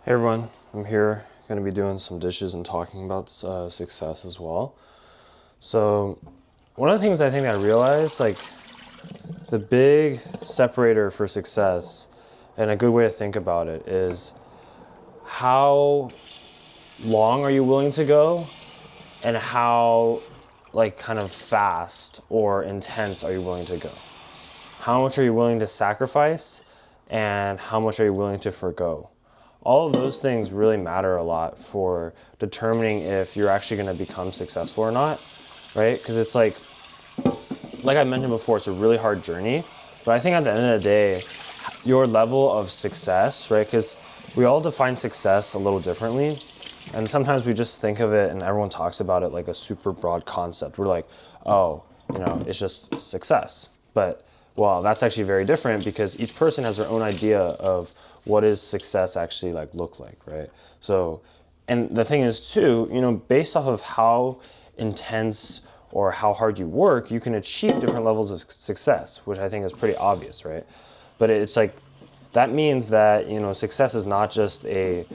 Hey everyone, I'm here going to be doing some dishes and talking about success as well. So one of the things I think I realized, like the big separator for success and a good way to think about it is how long are you willing to go and how like kind of fast or intense are you willing to go? How much are you willing to sacrifice and how much are you willing to forgo? All of those things really matter a lot for determining if you're actually going to become successful or not, right? Because it's like I mentioned before, it's a really hard journey. But I think at the end of the day, your level of success, right? Because we all define success a little differently. And sometimes we just think of it and everyone talks about it like a super broad concept. We're like, oh, it's just success. But well, that's actually very different because each person has their own idea of what is success actually look like, right? So, and the thing is too, based off of how intense or how hard you work, you can achieve different levels of success, which I think is pretty obvious, right? But it's like, that means that, success is not just a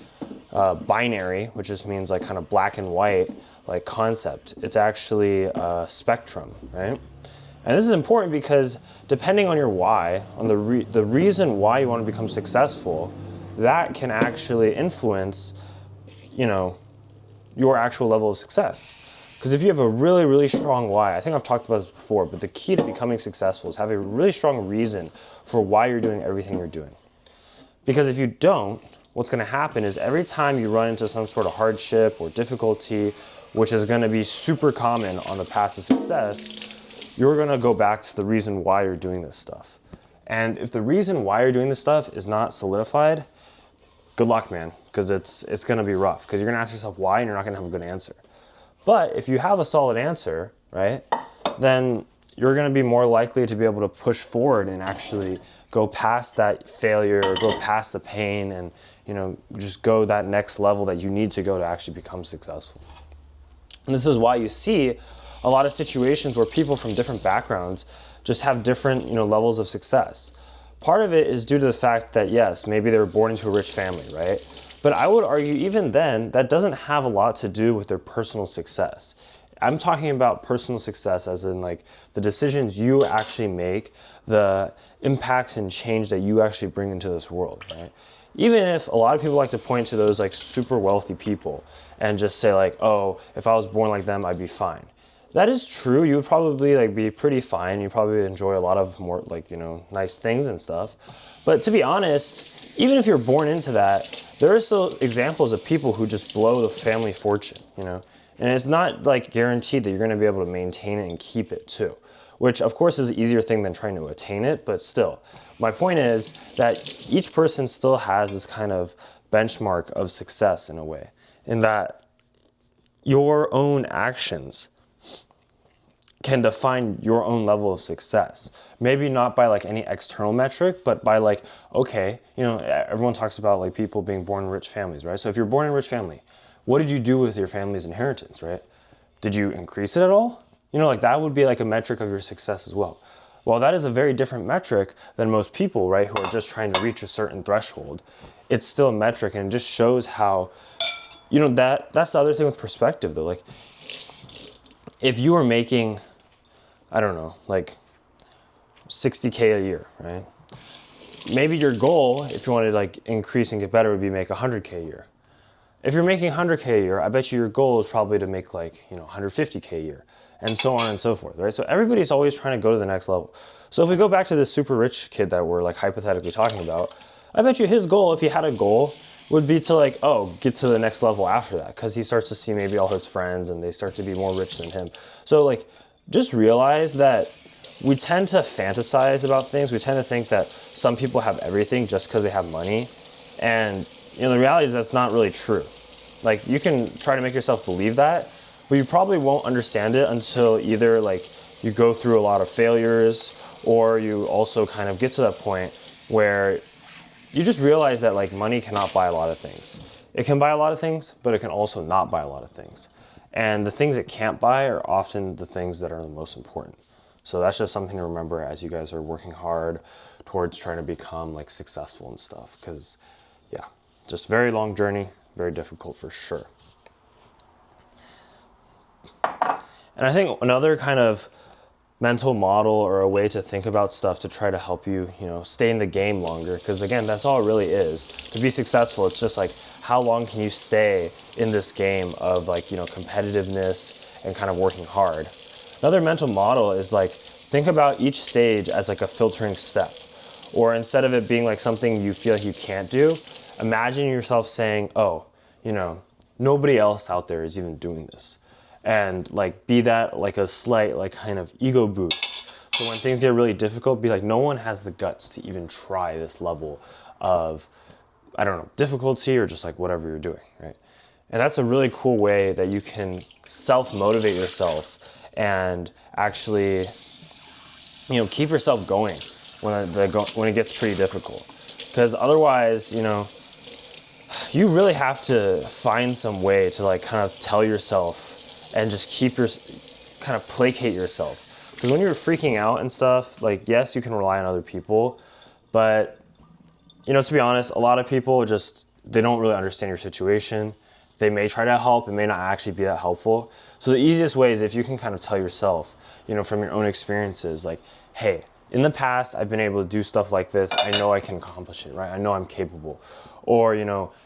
binary, which just means like kind of black and white, like concept. It's actually a spectrum, right? And this is important because depending on your why, on the reason why you want to become successful, that can actually influence, your actual level of success. Because if you have a really, really strong why, I think I've talked about this before, but the key to becoming successful is have a really strong reason for why you're doing everything you're doing. Because if you don't, what's going to happen is every time you run into some sort of hardship or difficulty, which is going to be super common on the path to success, you're going to go back to the reason why you're doing this stuff. And if the reason why you're doing this stuff is not solidified, good luck, man, because it's going to be rough because you're going to ask yourself why and you're not going to have a good answer. But if you have a solid answer, right, then you're going to be more likely to be able to push forward and actually go past that failure or go past the pain and, just go that next level that you need to go to actually become successful. And this is why you see a lot of situations where people from different backgrounds just have different, levels of success. Part of it is due to the fact that, yes, maybe they were born into a rich family, right? But I would argue even then, that doesn't have a lot to do with their personal success. I'm talking about personal success as in like the decisions you actually make, the impacts and change that you actually bring into this world, right? Even if a lot of people like to point to those like super wealthy people and just say like, oh, if I was born like them, I'd be fine. That is true. You would probably be pretty fine. You probably enjoy a lot of more nice things and stuff. But to be honest, even if you're born into that, there are still examples of people who just blow the family fortune, And it's not guaranteed that you're going to be able to maintain it and keep it too, which of course is an easier thing than trying to attain it. But still, my point is that each person still has this kind of benchmark of success in a way, in that your own actions can define your own level of success. Maybe not by any external metric, but by okay, everyone talks about people being born in rich families, right? So if you're born in a rich family, what did you do with your family's inheritance, right? Did you increase it at all? That would be a metric of your success as well. Well, that is a very different metric than most people, right, who are just trying to reach a certain threshold. It's still a metric, and it just shows how, that's the other thing with perspective, though. If you are making, I don't know, 60K a year, right? Maybe your goal, if you wanted to increase and get better, would be make 100K a year. If you're making 100K a year, I bet you your goal is probably to make 150K a year, and so on and so forth, right? So everybody's always trying to go to the next level. So if we go back to this super rich kid that we're hypothetically talking about, I bet you his goal, if he had a goal, would be to get to the next level after that, because he starts to see maybe all his friends and they start to be more rich than him. So just realize that we tend to fantasize about things. We tend to think that some people have everything just because they have money. And the reality is that's not really true. You can try to make yourself believe that, but you probably won't understand it until either you go through a lot of failures, or you also kind of get to that point where you just realize that money cannot buy a lot of things. It can buy a lot of things, but it can also not buy a lot of things. And the things it can't buy are often the things that are the most important. So that's just something to remember as you guys are working hard towards trying to become successful and stuff. Because, yeah. Just very long journey, very difficult for sure. And I think another kind of mental model or a way to think about stuff to try to help you, stay in the game longer. Because again, that's all it really is. To be successful, it's just like, how long can you stay in this game of like, competitiveness and kind of working hard. Another mental model is like, think about each stage as like a filtering step. Or instead of it being like something you feel like you can't do, imagine yourself saying, oh, nobody else out there is even doing this. And like be that like a slight like kind of ego boost. So when things get really difficult, be like, no one has the guts to even try this level of, I don't know, difficulty or just like whatever you're doing, right? And that's a really cool way that you can self-motivate yourself and actually, keep yourself going when it gets pretty difficult. Because otherwise, you really have to find some way to like kind of tell yourself and just kind of placate yourself. Because when you're freaking out and stuff, like, yes, you can rely on other people, but, to be honest, a lot of people they don't really understand your situation. They may try to help, it may not actually be that helpful. So the easiest way is if you can kind of tell yourself, from your own experiences, like, hey, in the past, I've been able to do stuff like this. I know I can accomplish it, right? I know I'm capable. Or,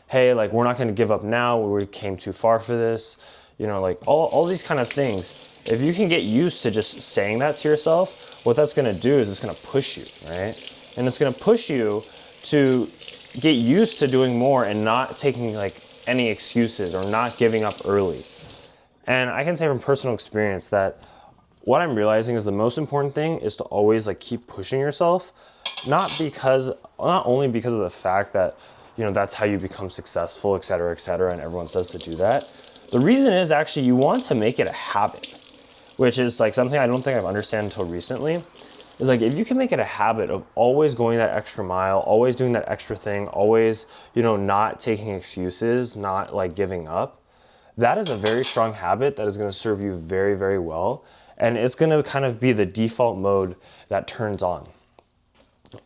hey, like, we're not going to give up now. We came too far for this. Like all these kind of things. If you can get used to just saying that to yourself, what that's going to do is it's going to push you, right? And it's going to push you to get used to doing more and not taking like any excuses or not giving up early. And I can say from personal experience that what I'm realizing is the most important thing is to always like keep pushing yourself, not only because of the fact that, that's how you become successful, et cetera, and everyone says to do that. The reason is actually you want to make it a habit, which is like something I don't think I've understood until recently. Is like, if you can make it a habit of always going that extra mile, always doing that extra thing, always, not taking excuses, not like giving up, that is a very strong habit that is going to serve you very, very well. And it's going to kind of be the default mode that turns on.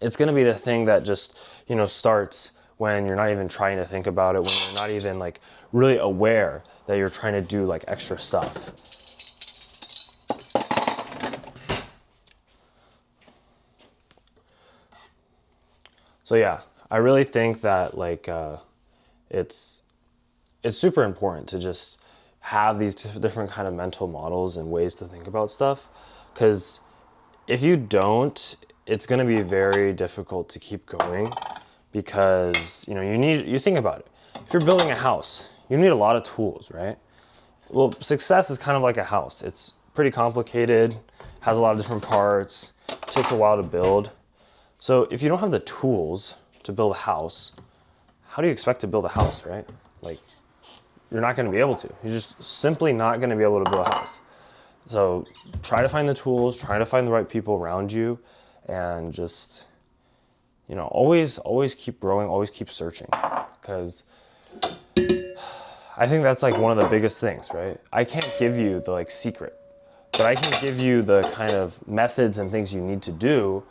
It's going to be the thing that just, starts when you're not even trying to think about it, when you're not even like really aware that you're trying to do like extra stuff. So yeah, I really think that like it's super important to just have these different kind of mental models and ways to think about stuff, because if you don't, it's going to be very difficult to keep going. Because you think about it. If you're building a house, you need a lot of tools, right? Well, success is kind of like a house. It's pretty complicated, has a lot of different parts, takes a while to build. So if you don't have the tools to build a house, how do you expect to build a house, right? Like, you're not going to be able to. You're just simply not going to be able to build a house. So try to find the tools, try to find the right people around you, and just always keep growing, always keep searching, because I think that's like one of the biggest things, right? I can't give you the like secret, but I can give you the kind of methods and things you need to do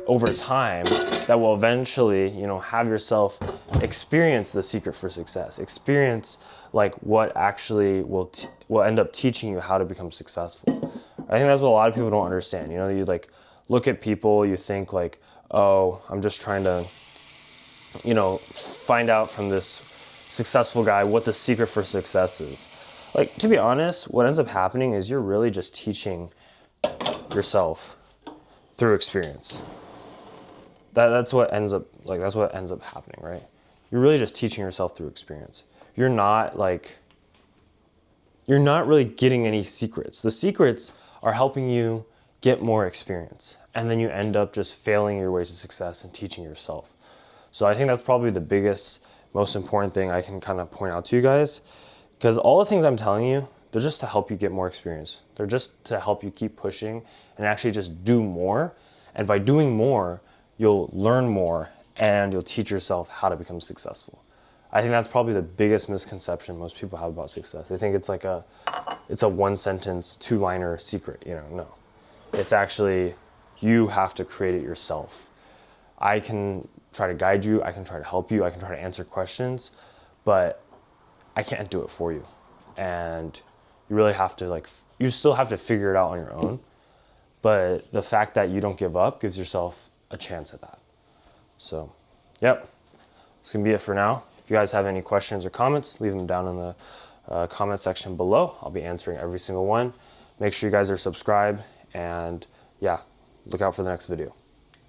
over time that will eventually, have yourself experience the secret for success, experience like what actually will end up teaching you how to become successful. I think that's what a lot of people don't understand. You like look at people, you think like, oh, I'm just trying to, find out from this successful guy what the secret for success is. Like, to be honest, what ends up happening is you're really just teaching yourself through experience. That's what ends up happening, right? You're really just teaching yourself through experience. You're not really getting any secrets. The secrets are helping you get more experience, and then you end up just failing your way to success and teaching yourself. So I think that's probably the biggest, most important thing I can kind of point out to you guys, because all the things I'm telling you, they're just to help you get more experience. They're just to help you keep pushing and actually just do more. And by doing more, you'll learn more and you'll teach yourself how to become successful. I think that's probably the biggest misconception most people have about success. They think it's like a one sentence, 2-liner secret, No. It's actually, you have to create it yourself. I can try to guide you, I can try to help you, I can try to answer questions, but I can't do it for you. And you really have to you still have to figure it out on your own. But the fact that you don't give up gives yourself a chance at that. So, yep, that's gonna be it for now. If you guys have any questions or comments, leave them down in the comment section below. I'll be answering every single one. Make sure you guys are subscribed, and yeah, look out for the next video.